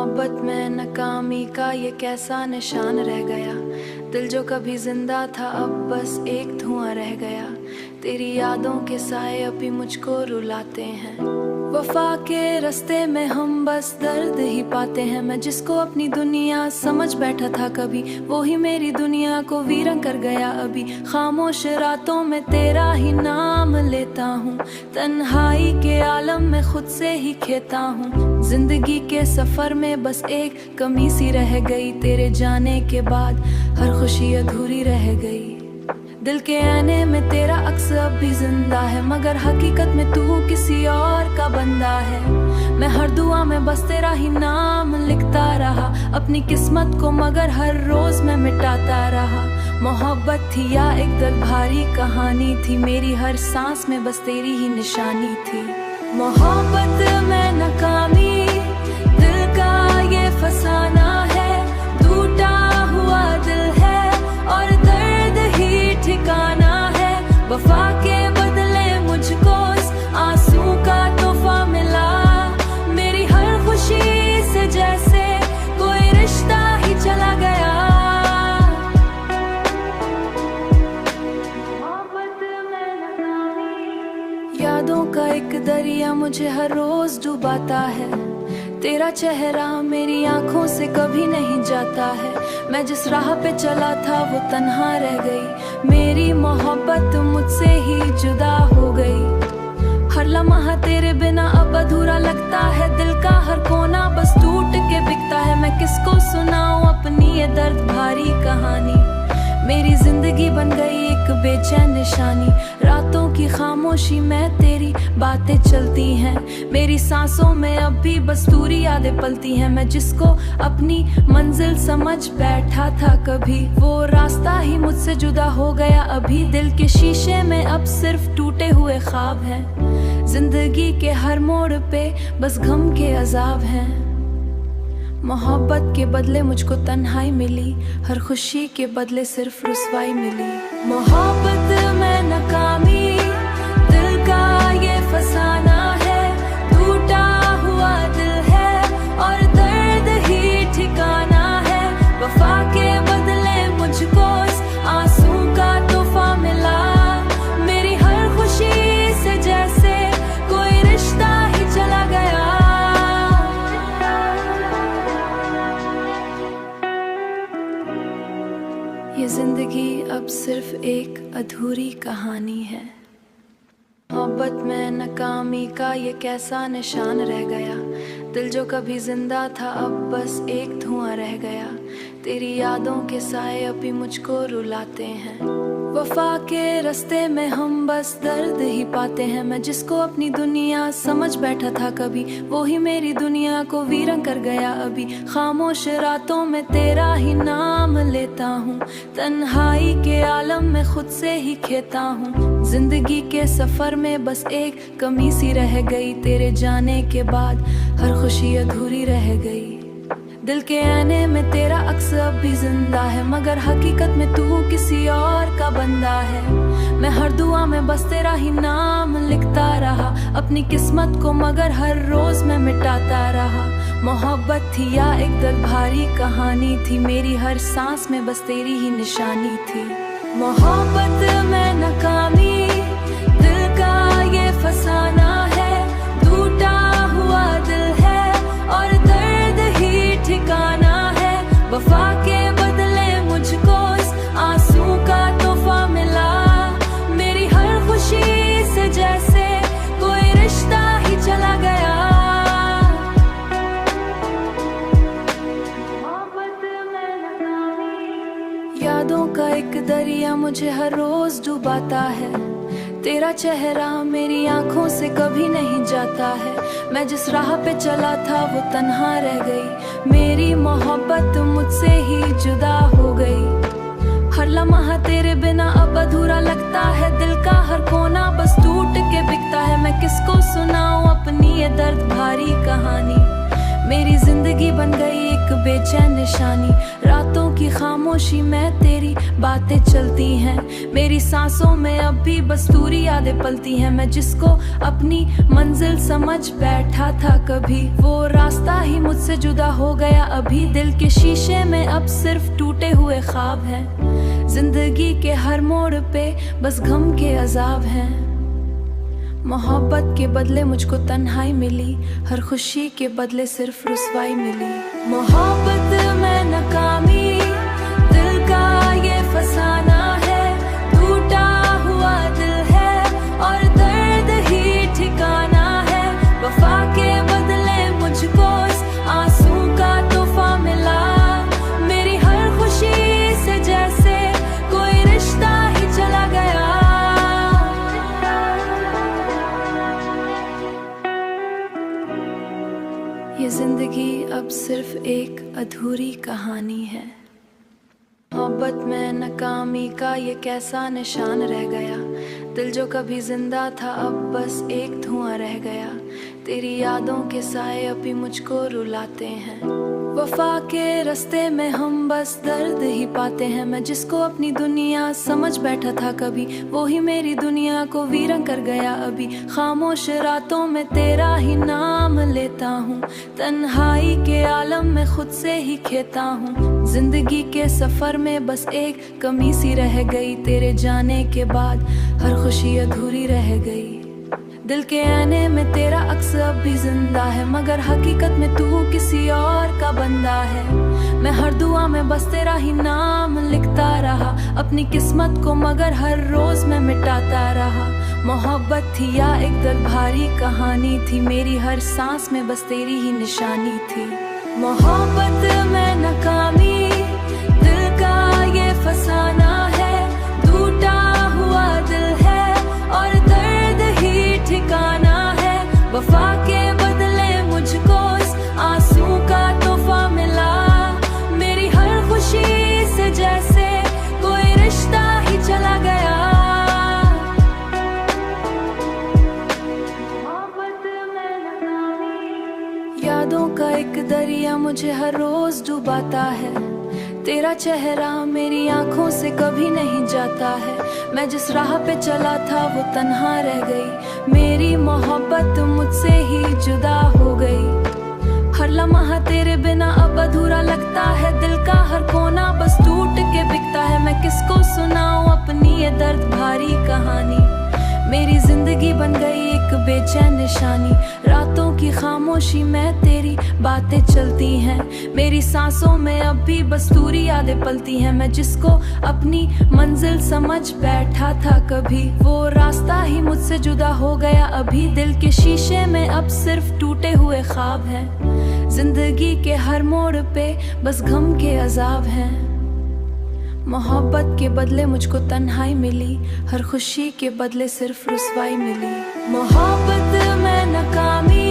मोहब्बत में नाकामी का ये कैसा निशान रह गया। दिल जो कभी जिंदा था अब बस एक धुआं रह गया। तेरी यादों के साए अभी मुझको रुलाते हैं। वफा के रास्ते में हम बस दर्द ही पाते हैं। मैं जिसको अपनी दुनिया समझ बैठा था कभी, वो ही मेरी दुनिया को वीरन कर गया अभी। खामोश रातों में तेरा ही नाम लेता हूँ, तन्हाई के आलम में खुद से ही खेता हूँ। जिंदगी के सफर में बस एक कमी सी रह गई, तेरे जाने के बाद हर खुशी अधूरी रह गई। दिल के आने में तेरा अक्स अब भी जिंदा है, मगर हकीकत में तू किसी और का बंदा है। मैं हर दुआ में बस तेरा ही नाम लिखता रहा, अपनी किस्मत को मगर हर रोज मैं मिटाता रहा। मोहब्बत थी या एक दर्द भारी कहानी थी, मेरी हर सांस में बस तेरी ही निशानी थी। मोहब्बत में नाकामी दिल का ये फसाना है, टूटा हुआ दिल है और दर्द ही ठिकाना है। वफा के बदले मुझको इस आंसू का तोहफा मिला, मेरी हर खुशी से जैसे कोई रिश्ता ही चला गया। यादों का एक दरिया मुझे हर रोज डुबाता है, तेरा चेहरा मेरी आंखों से कभी नहीं जाता है। मैं जिस राह पे चला था वो तन्हा रह गई, मेरी मोहब्बत मुझसे ही जुदा हो गई। हर लम्हा तेरे बिना अब अधूरा लगता है, दिल का हर कोना बस टूट के बिकता है। मैं किसको सुनाऊं अपनी ये दर्द भारी कहानी, मेरी जिंदगी बन गई एक बेचैन निशानी। रातों की खामोशी में तेरी बातें चलती हैं, मेरी सांसों में अब भी बस दूरी यादें पलती हैं। मैं जिसको अपनी मंजिल समझ बैठा था कभी, वो रास्ता ही मुझसे जुदा हो गया अभी। दिल के शीशे में अब सिर्फ टूटे हुए ख्वाब हैं, जिंदगी के हर मोड़ पे बस गम के अजाब हैं। मोहब्बत के बदले मुझको तन्हाई मिली, हर खुशी के बदले सिर्फ रुसवाई मिली। मोहब्बत में नाकामी दिल का ये फसाना है, टूटा हुआ दिल है और दर्द ही ठिकाना है। वफा के बदले मुझको इस आंसू का तोहफा मिला, मेरी हर खुशी से जैसे कोई रिश्ता ही चला गया। ये जिंदगी अब सिर्फ एक अधूरी कहानी है। मोहब्बत में नाकामी का ये कैसा निशान रह गया। दिल जो कभी जिंदा था अब बस एक धुआं रह गया। तेरी यादों के साए अभी मुझको रुलाते हैं। वफा के रास्ते में हम बस दर्द ही पाते हैं। मैं जिसको अपनी दुनिया समझ बैठा था कभी, वो ही मेरी दुनिया को वीरन कर गया अभी। खामोश रातों में तेरा ही नाम लेता हूँ, तन्हाई के आलम में खुद से ही खेता हूँ। जिंदगी के सफर में बस एक कमी सी रह गई, तेरे जाने के बाद हर खुशी अधूरी रह गई। दिल के आने में तेरा अक्स अब भी जिंदा है, मगर हकीकत में तू किसी और का बंदा है। मैं हर दुआ में बस तेरा ही नाम लिखता रहा, अपनी किस्मत को मगर हर रोज मैं मिटाता रहा। मोहब्बत थी या एक दर्द भारी कहानी थी, मेरी हर सांस में बस तेरी ही निशानी थी। मोहब्बत में नाकामी दिल का ये फसाना है, टूटा हुआ दिल है और दर्द ही ठिकाना है। वफा के बदले मुझको इस आंसू का तोहफा मिला, मेरी हर खुशी से जैसे कोई रिश्ता ही चला गया। यादों का एक दरिया मुझे हर रोज डुबाता है, तेरा चेहरा मेरी आंखों से कभी नहीं जाता है। मैं जिस राह पे चला था वो तन्हा रह गई, मेरी मोहब्बत मुझसे ही जुदा हो गई। हर लम्हा तेरे बिना अब अधूरा लगता है, दिल का हर कोना बस टूट के बिकता है। मैं किसको सुनाऊं अपनी ये दर्द भारी कहानी, मेरी जिंदगी बन गई एक बेचैन निशानी, रातों की खामोशी में तेरी बातें चलती हैं। मेरी सांसों में अब भी बस दूरी यादें पलती हैं। मैं जिसको अपनी मंजिल समझ बैठा था कभी, वो रास्ता ही मुझसे जुदा हो गया अभी। दिल के शीशे में अब सिर्फ टूटे हुए ख्वाब हैं। जिंदगी के हर मोड़ पे बस गम के अजाब हैं। मोहब्बत के बदले मुझको तन्हाई मिली, हर खुशी के बदले सिर्फ रुसवाई मिली। मोहब्बत में नाकामी दिल का ये फसाना है, टूटा हुआ दिल है और दर्द ही ठिकाना है। वफा के बदले मुझको इस आंसू का तोहफा मिला, मेरी हर खुशी से जैसे कोई रिश्ता ही चला गया। ये जिंदगी अब सिर्फ एक अधूरी कहानी है। मोहब्बत में नाकामी का ये कैसा निशान रह गया। दिल जो कभी जिंदा था अब बस एक धुआं रह गया। तेरी यादों के साए अभी मुझको रुलाते हैं। वफा के रास्ते में हम बस दर्द ही पाते हैं। मैं जिसको अपनी दुनिया समझ बैठा था कभी, वो ही मेरी दुनिया को वीरान कर गया अभी। खामोश रातों में तेरा ही नाम लेता हूँ, तन्हाई के आलम में खुद से ही खेता हूँ। जिंदगी के सफर में बस एक कमी सी रह गई, तेरे जाने के बाद हर खुशी अधूरी रह गई। दिल के आने में तेरा अक्स अब भी जिंदा है, मगर हकीकत में तू किसी और का बंदा है। मैं हर दुआ में बस तेरा ही नाम लिखता रहा, अपनी किस्मत को मगर हर रोज मैं मिटाता रहा। मोहब्बत थी या एक दिल भारी कहानी थी, मेरी हर सांस में बस तेरी ही निशानी थी। मोहब्बत में नाकामी दिल का ये फसाना है, टूटा हुआ दिल है और दर्द ही ठिकाना है। वफा के बदले मुझको इस आंसू का तोहफा मिला, मेरी हर खुशी से जैसे कोई रिश्ता ही चला गया। यादों का एक दरिया मुझे हर रोज डुबाता है, तेरा चेहरा मेरी आंखों से कभी नहीं जाता है। मैं जिस राह पे चला था वो तन्हा रह गई, मेरी मोहब्बत मुझसे ही जुदा हो गई। हर लम्हा तेरे बिना अब अधूरा लगता है, दिल का हर कोना बस टूट के बिकता है। मैं किसको सुनाऊं अपनी ये दर्द भारी कहानी, मेरी जिंदगी बन गई एक बेचैन निशानी। रातों की खामोशी में तेरी बातें चलती हैं, मेरी सांसों में अब भी बस दूरी यादें पलती हैं। मैं जिसको अपनी मंजिल समझ बैठा था कभी, वो रास्ता ही मुझसे जुदा हो गया अभी। दिल के शीशे में अब सिर्फ टूटे हुए ख्वाब हैं। जिंदगी के हर मोड़ पे बस गम के अजाब हैं। मोहब्बत के बदले मुझको तन्हाई मिली, हर खुशी के बदले सिर्फ रुसवाई मिली। मोहब्बत में नाकामी